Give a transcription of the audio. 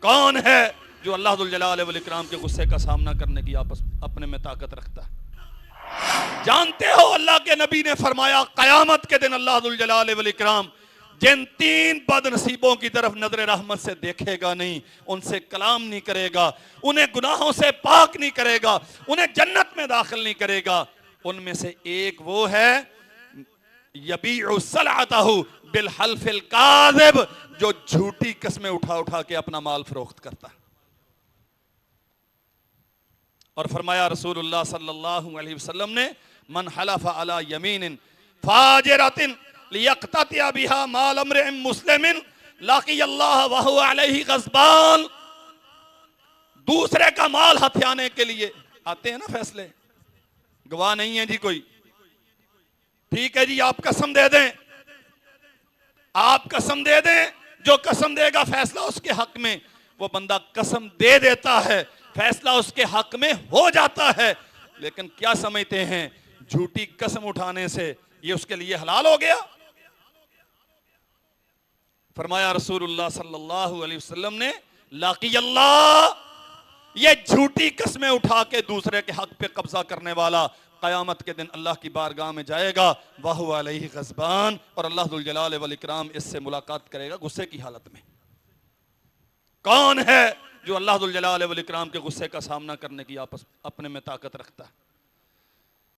کون ہے جو اللہ ذو الجلال والاکرام کے غصے کا سامنا کرنے کی اپنے میں طاقت رکھتا ہے؟ جانتے ہو اللہ کے نبی نے فرمایا قیامت کے دن اللہ ذو الجلال والاکرام جن 3 بد نصیبوں کی طرف نظر رحمت سے دیکھے گا نہیں، ان سے کلام نہیں کرے گا، انہیں گناہوں سے پاک نہیں کرے گا، انہیں جنت میں داخل نہیں کرے گا، ان میں سے ایک وہ ہے یبیع سلعتہ بالحلف الکاذب، جو جھوٹی قسمیں اٹھا کے اپنا مال فروخت کرتا ہے۔ اور فرمایا رسول اللہ صلی اللہ علیہ وسلم نے من حلف علی یمین فاجرۃ لیقتطع بها مال امرئ مسلم لقی اللہ وہو علیہ غضبان، دوسرے کا مال ہتھیانے کے لیے آتے ہیں نا فیصلے، گواہ نہیں ہے جی کوئی، ٹھیک ہے جی آپ قسم دے دیں، آپ قسم دے دیں، جو قسم دے گا فیصلہ اس کے حق میں، وہ بندہ قسم دے دیتا ہے، فیصلہ اس کے حق میں ہو جاتا ہے، لیکن کیا سمجھتے ہیں جھوٹی قسم اٹھانے سے یہ اس کے لیے حلال ہو گیا؟ فرمایا رسول اللہ صلی اللہ علیہ وسلم نے لاقی اللہ، یہ جھوٹی قسمیں اٹھا کے دوسرے کے حق پہ قبضہ کرنے والا قیامت کے دن اللہ کی بارگاہ میں جائے گا وَهُوَ عَلَيْهِ غضبان، اور اللہ ذو الجلال والاکرام اس سے ملاقات کرے گا غصے کی حالت میں۔ کون ہے جو اللہ ذو الجلال والاکرام کے غصے کا سامنا کرنے کی اپنے میں طاقت رکھتا ہے؟